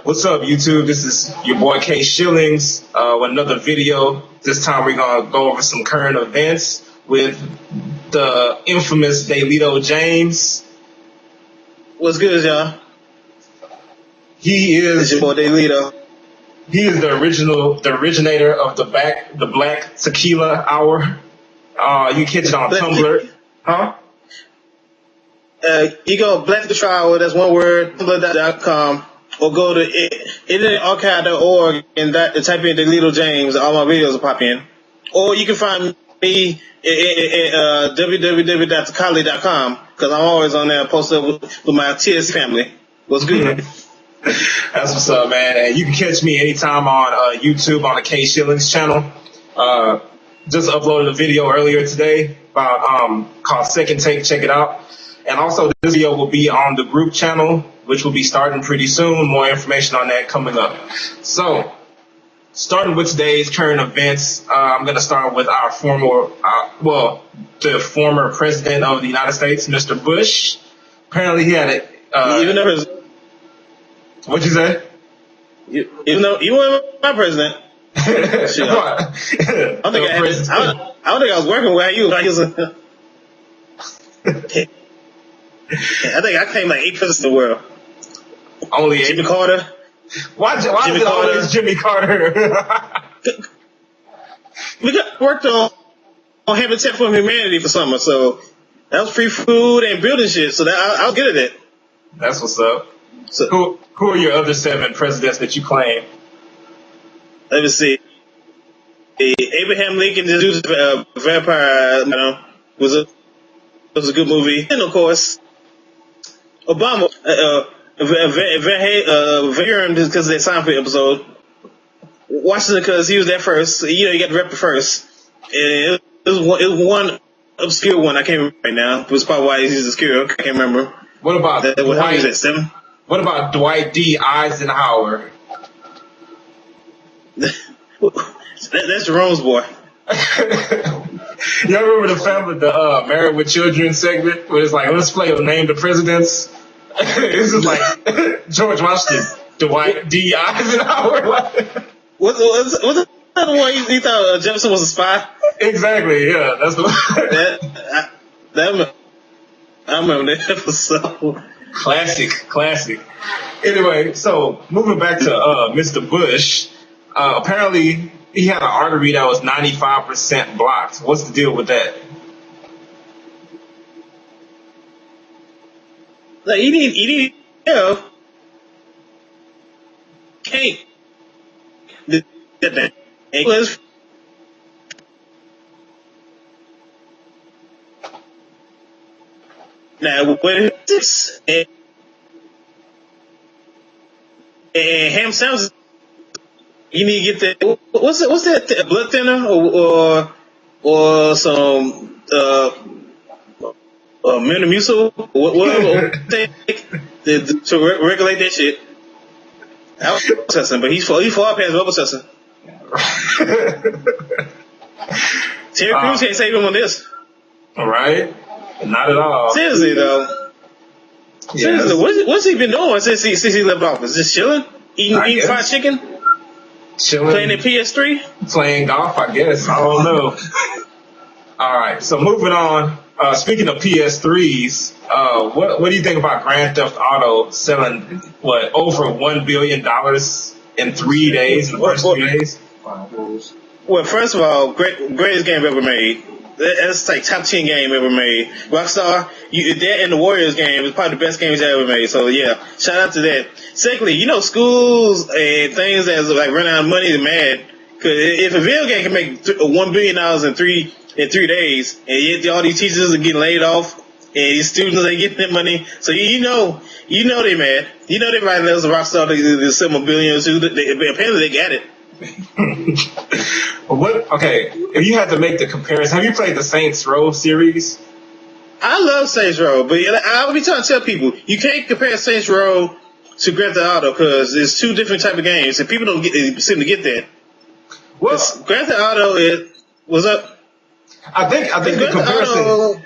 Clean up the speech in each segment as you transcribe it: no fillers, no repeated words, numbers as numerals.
What's up, YouTube? This is your boy K Shillings with another video. This time we're gonna go over some current events with the infamous Daylito James. What's good, y'all? He It's is your boy Daylito. he is the originator of the Black Tequila Hour. You catch it on Tumblr, huh? You go Black the Trial, that's one word, tumblr.com, or go to internetarchive.org and type in Daylito James. All my videos will pop in. Or you can find me at www.takali.com because I'm always on there posted with my TS family. What's good? That's what's up, man. And you can catch me anytime on YouTube on the K Shillings channel. Just uploaded a video earlier today about called Second Take. Check it out. And also, this video will be on the group channel, which will be starting pretty soon. More information on that coming up. So, starting with today's current events, I'm going to start with our the former president of the United States, Mr. Bush. Apparently, he had Even though his, what'd you say? even though you weren't my president. Shit, I don't think I was working with you. I think I claimed like 8 presidents in the world. Only Jimmy Carter. Why is it always Jimmy Carter? We worked on Habitat for Humanity for summer, so that was free food and building shit. So I'll get it. That's what's up. So Who are your other 7 presidents that you claim? let me see. Abraham Lincoln, the dude's vampire, was a good movie, and of course Obama. Van because of that Seinfeld episode. Washington because he was there first. You got to rep it first. And it was one obscure one. I can't remember right now. It was probably why he's obscure. I can't remember. What about How is that 7? What about Dwight D. Eisenhower? That's Jerome's boy. Y'all remember the Married with Children segment where it's like, let's play Name the Presidents? This is like George Washington, Dwight D. Eisenhower. What's the other one? You thought Jefferson was a spy? Exactly, yeah. That's the I remember that episode. Classic. Anyway, so moving back to Mr. Bush, apparently he had an artery that was 95% blocked. What's the deal with that? Like you need can't get that. Now when this and ham sandwiches, you need to get that. What's that? Blood thinner or some Metamucil, whatever take to regulate that shit. I was testing, but he's far past bubble testing. Terry Crews can't save him on this. All right, not at all. Seriously though. Yes. Seriously, what's he been doing since he left office? Just chilling, eating fried chicken, Chilling, playing the PS3, playing golf. I guess I don't know. All right, so moving on. Speaking of PS3s, what do you think about Grand Theft Auto selling over $1 billion in 3 days? In the first 3 days. Well, first of all, greatest game ever made. That's like top 10 game ever made. Rockstar, that and the Warriors game is probably the best games ever made. So yeah, shout out to that. Secondly, schools and things that's like running out of money, they're mad. Cause if a video game can make $1 billion in 3 days, and yet all these teachers are getting laid off, and these students ain't getting their money, so you know they mad. You know they writing letters to Rockstar to sell them $1 billion. Apparently they got it. Okay, if you had to make the comparison, have you played the Saints Row series? I love Saints Row, but I'll be trying to tell people you can't compare Saints Row to Grand Theft Auto because it's 2 different type of games, and people don't seem to get that. Well, Grand Theft Auto what's up? I think the comparison. Auto,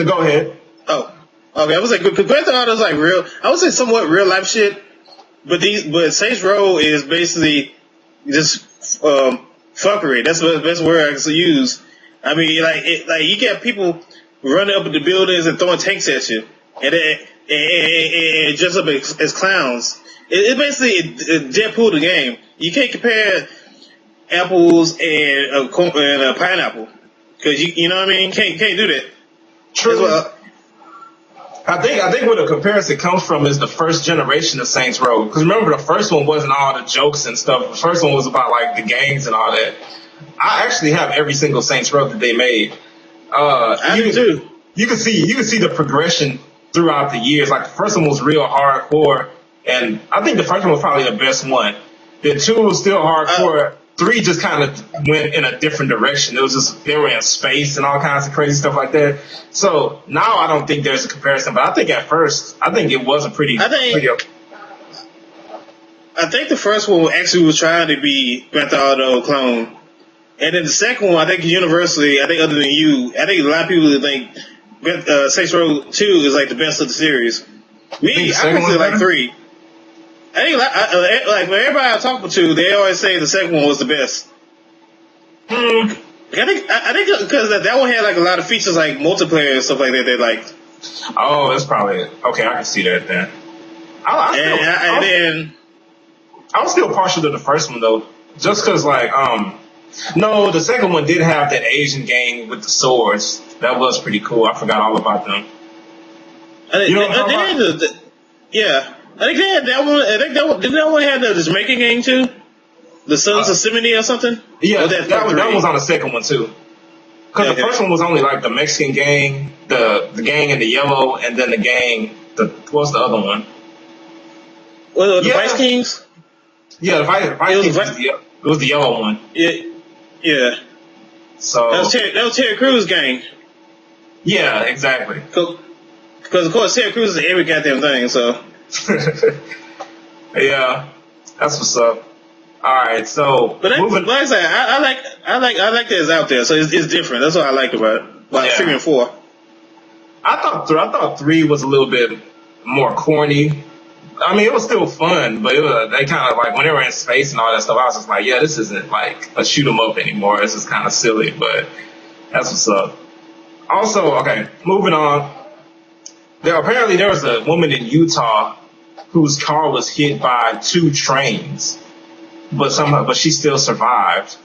Go ahead. Oh, Okay, I was like, Grand Theft Auto is like real. I would say somewhat real life shit, but Saints Row is basically just fuckery. That's the best word I can use. I mean, like you get people running up at the buildings and throwing tanks at you, and dress up as clowns. It basically Deadpool the game. You can't compare apples and a pineapple because you know what I mean. Can't do that. True. I think where the comparison comes from is the first generation of Saints Row. Because remember, the first one wasn't all the jokes and stuff. The first one was about like the gangs and all that. I actually have every single Saints Row that they made. I do too. You can see the progression throughout the years. Like the first one was real hardcore, and I think the first one was probably the best one. Then 2 was still hardcore. 3 just kind of went in a different direction. It was just they were in space and all kinds of crazy stuff like that. So now I don't think there's a comparison, but I think at first it was a pretty. I think the first one actually was trying to be Grand Theft Auto clone, and then the second one I think universally, I think other than you, I think a lot of people think Saints Row 2 is like the best of the series. Me, I consider like 3. I think like when everybody I talk to, they always say the second one was the best. I think because that one had like a lot of features like multiplayer and stuff like that they liked. Oh, that's probably okay. I can see that then. I was still partial to the first one though, just because like no, the second one did have that Asian gang with the swords. That was pretty cool. I forgot all about them. Yeah. I think they had that one. Didn't that one have the Jamaican gang too? The Sons of Simony or something? Yeah, that was on the second one too. Because the first one was only like the Mexican gang, the gang in the yellow, and then the gang. What's the other one? Well, the Vice Kings. Yeah, the Vice Kings. It was the yellow one. Yeah. So that was Terry Crews' gang. Yeah, exactly. Because of course Terry Crews is in every goddamn thing. So. Yeah, that's what's up. All right, so like I said, I like that it's out there, so it's different. That's what I like about it. Like 3 and 4. I thought 3 was a little bit more corny. I mean, it was still fun, but they kind of like when they were in space and all that stuff. I was just like, yeah, this isn't like a shoot 'em up anymore. This is kind of silly, but that's what's up. Also, okay, moving on. Apparently there was a woman in Utah whose car was hit by 2 trains, but she still survived.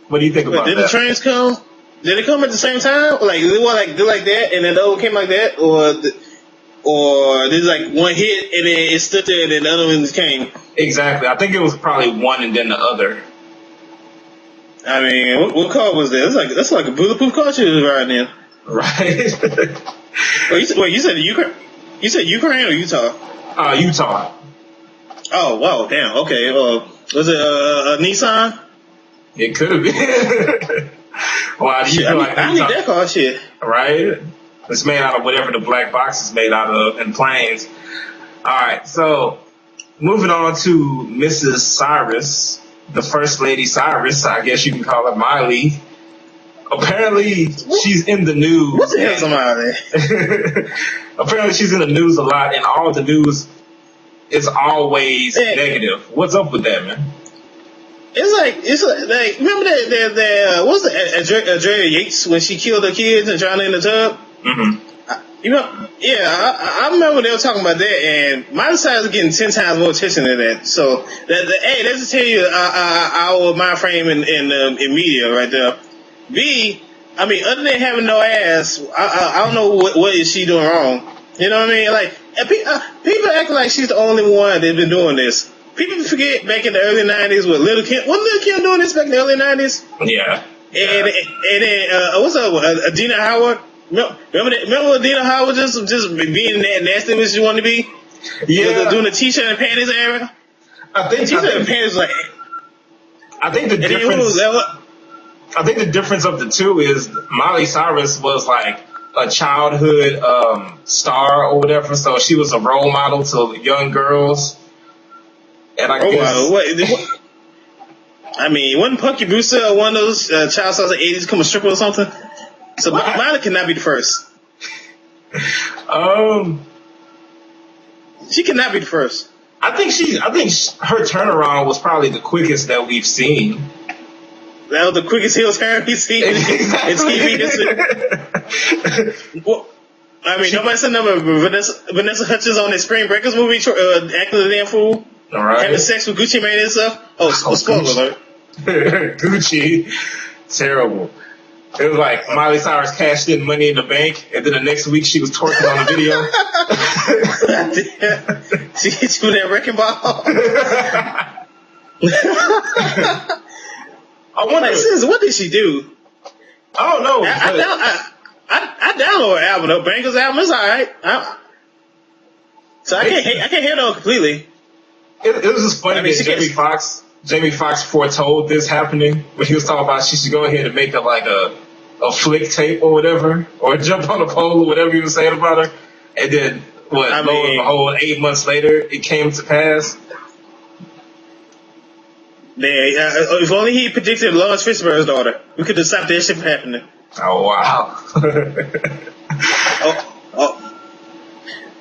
What do you think about that? Did the trains come? Did it come at the same time? Like did one do like that, and then the other came like that, or did like one hit and then it stood there, and then the other ones came? Exactly. I think it was probably one and then the other. I mean, what car was that? That's like a bulletproof car she was riding in. Right. Wait, you said Ukraine? You said Ukraine or Utah? Utah. Oh, wow, damn, okay. Was it a Nissan? It could have been. Wow, I need that car, shit. Right? It's made out of whatever the black box is made out of in planes. Alright, so moving on to Mrs. Cyrus, the First Lady Cyrus, I guess you can call her Miley. Apparently, she's in the news. What the hell's Miley? Apparently, she's in the news a lot, and all the news is always negative. What's up with that, man? It's like remember that what was it, Andrea Yates when she killed her kids and drowned in the tub? Mm-hmm. I remember they were talking about that, and Miley Cyrus is getting 10 times more attention than that. So let's just tell you our mind frame in media right there. B, I mean, other than having no ass, I don't know what is she doing wrong. You know what I mean? Like people act like she's the only one that's been doing this. People forget back in the early 90s with Little Kim. Wasn't Little Kim doing this back in the early 90s? Yeah. And then what's up, Adina Howard? Remember Adina Howard just being that nasty as she wanted to be? Yeah. Doing the t-shirt and panties era? I think t-shirt and panties like. I think the difference. I think the difference of the two is Miley Cyrus was like a childhood star or whatever, so she was a role model to young girls. And I guess. I mean, wasn't Punky Brewster one of those child stars in the 80s come a stripper or something? So Miley cannot be the first. She cannot be the first. I think her turnaround was probably the quickest that we've seen. That was the quickest heel turn we've seen in TV history. Well, I mean, nobody said nothing about Vanessa Hudgens on that Spring Breakers movie, acting the damn fool, having sex with Gucci Mane and stuff. Oh, spoiler alert. Gucci, terrible. It was like Miley Cyrus cashed in Money in the Bank, and then the next week she was twerking on the video. She hit you with that wrecking ball. I wonder, sis, what did she do? I don't know. I downloaded her album though. Bangers album is alright. So I can't hear it all completely. It was just funny that Jamie Foxx foretold this happening, when he was talking about she should go ahead and make a flick tape or whatever, or jump on a pole or whatever he was saying about her, and then lo and behold, 8 months later it came to pass. If only he predicted Lawrence Fishburne's daughter, we could have stopped that shit from happening. Oh wow.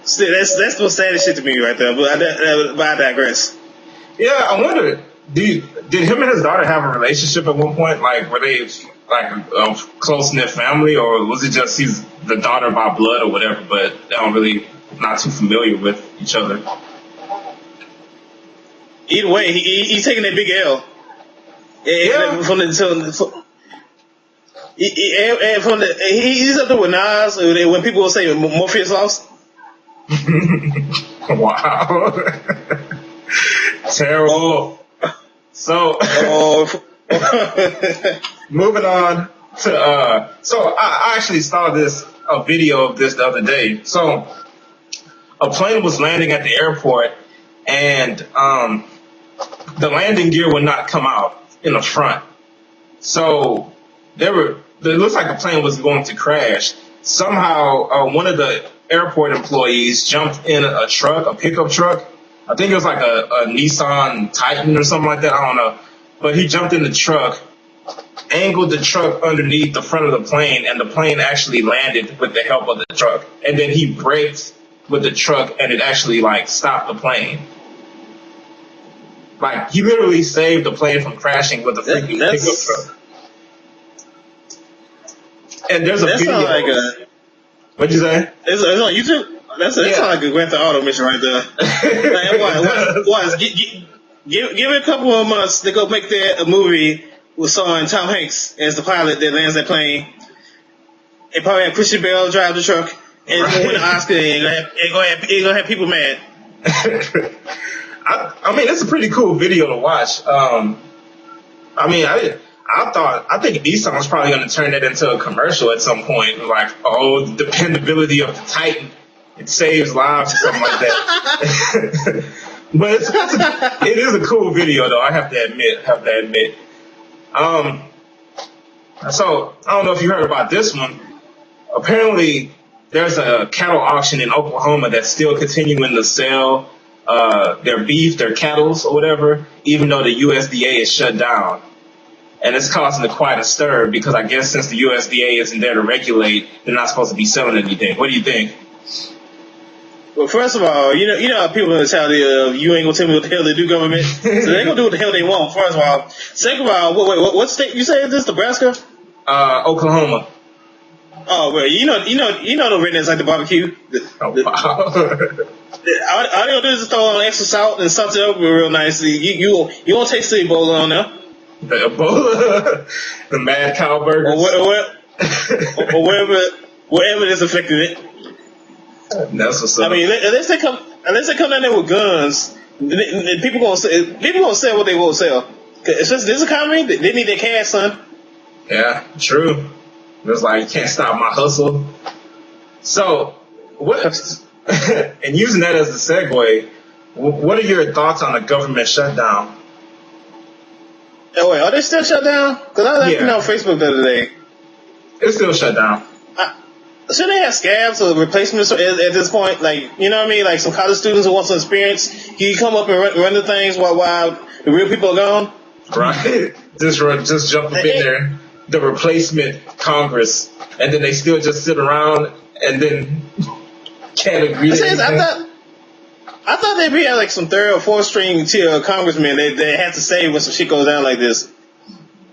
See, that's the saddest shit to me right there. But I digress. Yeah, I wonder. Did him and his daughter have a relationship at one point? Like, were they like a close knit family, or was it just he's the daughter by blood or whatever? But they don't really not too familiar with each other. Either way, he's taking that big L. Yeah. He's up there with Nas when people will say Morpheus lost. Wow. Terrible. So, moving on to, so I actually saw a video of this the other day. So, a plane was landing at the airport, and the landing gear would not come out in the front. So, it looks like the plane was going to crash. Somehow, one of the airport employees jumped in a pickup truck. I think it was like a Nissan Titan or something like that. I don't know. But he jumped in the truck, angled the truck underneath the front of the plane, and the plane actually landed with the help of the truck. And then he braked with the truck, and it actually stopped the plane. Like, he literally saved the plane from crashing with a freaking pickup truck. And there's a video. What'd you say? It's on YouTube. That sounds like a Grand Theft Auto mission right there. Give it a couple of months to go make that a movie with starring Tom Hanks as the pilot that lands that plane. They probably have Christian Bale drive the truck, and win the Oscar, and gonna have people mad. I mean, it's a pretty cool video to watch. I think Nissan was probably going to turn that into a commercial at some point. Like, the dependability of the Titan. It saves lives or something like that. But it is a cool video, though. I have to admit. So I don't know if you heard about this one. Apparently, there's a cattle auction in Oklahoma that's still continuing to sell their beef, their cattle, or whatever, even though the USDA is shut down. And it's causing quite a stir because I guess since the USDA isn't there to regulate, they're not supposed to be selling anything. What do you think? Well, first of all, you know how people in the town, you ain't gonna tell me what the hell they do, government. So they gonna do what the hell they want. First of all, second of all, what state you say is this? Nebraska? Oklahoma. Oh, well, you know the rednecks like the barbecue. All they gonna do is just throw on extra salt and salt it up real nicely. You won't taste the Ebola on there. The Ebola, the mad cow burgers, or whatever is affecting it. That's what's up. I mean, unless they come down there with guns, people gonna sell what they won't sell. It's just this economy. They need their cash, son. Yeah, true. It's like you can't stop my hustle. So, and using that as a segue, what are your thoughts on the government shutdown? Oh wait, are they still shut down? Because I was looking on Facebook the other day. It's still shut down. Should they have scabs or replacements at this point? Like, you know what I mean? Like some college students who want some experience, can you come up and run the things while the real people are gone? Right. Just jump up in there, the replacement Congress, and then they still just sit around and then can't agree to anything. I thought they'd be like some third or fourth string tier congressmen they have to say when some shit goes down like this.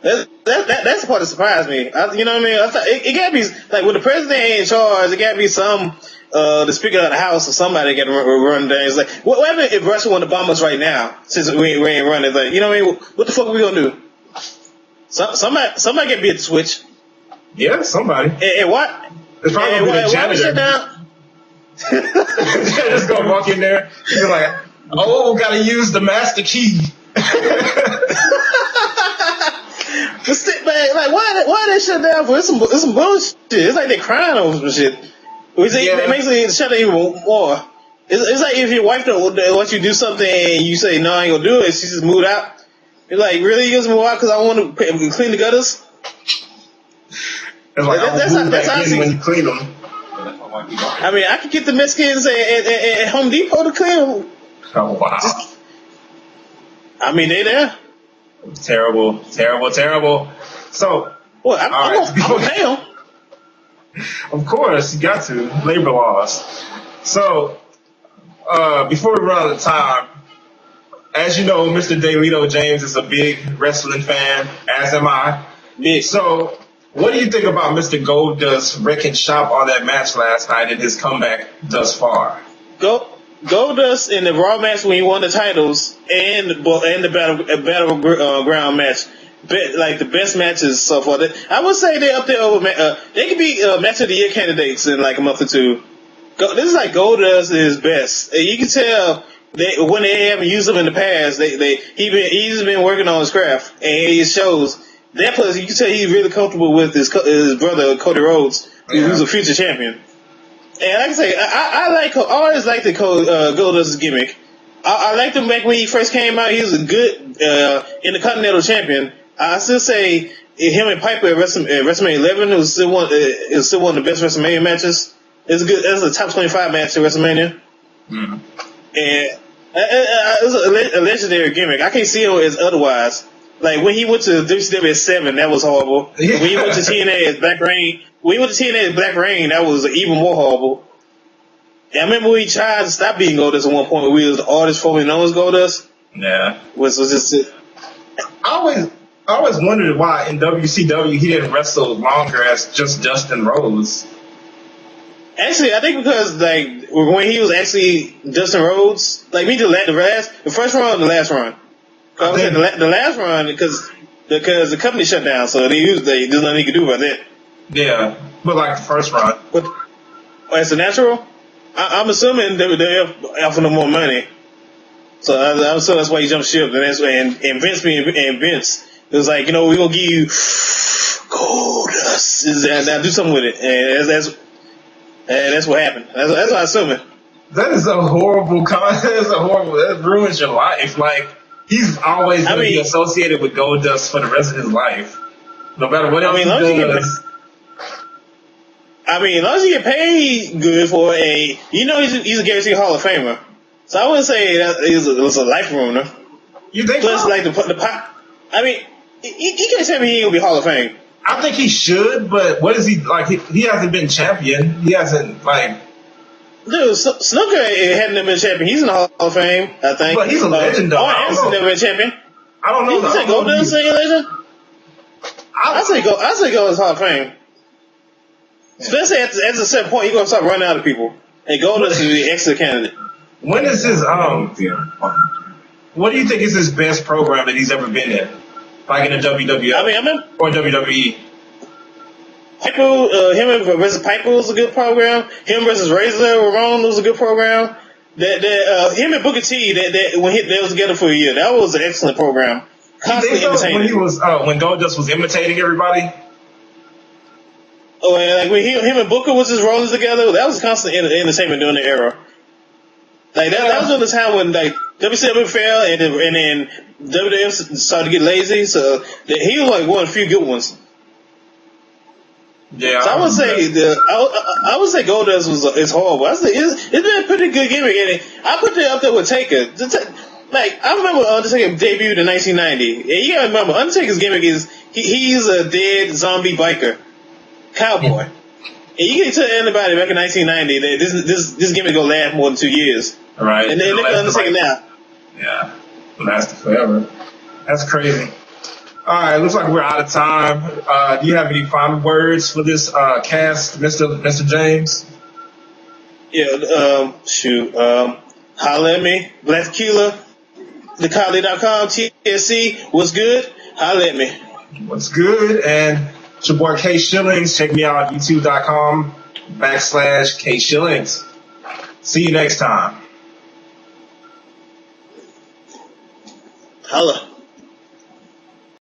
That's the part that surprised me. You know what I mean? I thought it gotta be like when the president ain't in charge, it gotta be some the Speaker of the House or somebody got to run things. Like what happened if Russia want to bomb us right now since we ain't running? Like you know what I mean? What the fuck are we gonna do? Somebody got to be at the switch. Yeah, somebody. And what? It's probably the janitor. Just gonna walk in there. You're like, oh, gotta use the master key. But like, why they shut down for? It's some bullshit. It's like they crying over some shit. It makes it shut down even more. It's like if your wife don't let you do something and you say no, I ain't gonna do it. She just moved out. You're like, really? You just move out because I want to clean the gutters? It's like that's how when you clean them. I mean, I could get the Mexicans at Home Depot to clean them. Oh wow! I mean, they there. Terrible. So, well, I'm gonna pay them. Of course, you got to labor laws. So, before we run out of time, as you know, Mr. DeLito James is a big wrestling fan, as am I. Big. So, what do you think about Mr. Goldust wrecking shop on that match last night and his comeback thus far? Goldust in the Raw match when he won the titles and the battleground match, like the best matches so far. I would say they're up there over. They could be match of the year candidates in like a month or two. This is like Goldust is best. You can tell when they haven't used him in the past. He's been working on his craft and it shows. That plus, you can tell he's really comfortable with his brother Cody Rhodes, who's a future champion. And like I say, I always liked the Goldust gimmick. I liked him back when he first came out. He was a good Intercontinental champion. I still say him and Piper at WrestleMania 11 was still one of the best WrestleMania matches. It was a top 25 match at WrestleMania. Mm-hmm. And it was a legendary gimmick. I can't see it as otherwise. Like when he went to WCW at 7, that was horrible. Yeah. When he went to TNA as Black Reign, that was even more horrible. And I remember when he tried to stop being Goldust at one point. We was the artist formerly known as Goldust. Yeah. Was just it. I always wondered why in WCW he didn't wrestle longer as just Dustin Rhodes. Actually, I think because like when he was actually Dustin Rhodes, like the first run, the last run. I was saying the last run because the company shut down, so there's nothing he could do about that. Yeah, but like the first run. As a natural, I'm assuming they're offering him more money, so I'm assuming that's why he jumped ship. And Vince it was like, we're gonna give you Goldust, now do something with it, and that's what happened. That's what I'm assuming. That is a horrible that ruins your life. Like. He's always going to be associated with Goldust for the rest of his life. No matter what else he does. As long as you get paid good for he's a guaranteed Hall of Famer. So I wouldn't say that it was a life ruiner. You think Plus, so? like, he can't tell me he ain't going to be Hall of Fame. I think he should, but what is he, like, he hasn't been champion. He hasn't, like... Dude, Snooker hadn't been champion. He's in the Hall of Fame, I think. But he's a legend, though. Arn Anderson never been champion. I don't know. You say Goldust say legend? I say Goldust Hall of Fame. Especially at a certain point, you're gonna start running out of people, and Goldust is the extra candidate. When is his what do you think is his best program that he's ever been in? Like in the WWF or WWE? Him versus Piper was a good program. Him versus Razor Ramon was a good program. Him and Booker T when they was together for a year, that was an excellent program. Constantly imitating. When Goldust was imitating everybody. Oh, and like when him and Booker was just rolling together, that was constant entertainment during the era. Like that was during the time when like WCW fell and then WWF started to get lazy. So he was like one of the few good ones. Yeah, so I would say Goldust is horrible. I say it's been a pretty good gimmick, and I put it up there with Taker. Like I remember Undertaker debuted in 1990, and you gotta remember Undertaker's gimmick is he's a dead zombie biker cowboy. And you can tell anybody back in 1990 that this gimmick gonna last more than 2 years. Right. And then they can understand now. Yeah. Lasted forever. That's crazy. All right, looks like we're out of time. Do you have any final words for this cast, Mr. James? Yeah, holla at me, Black Tequila, thekali.com, TSC, what's good? Holla at me. What's good? And it's your boy K Shillings. Check me out at youtube.com/K Shillings. See you next time. Holla.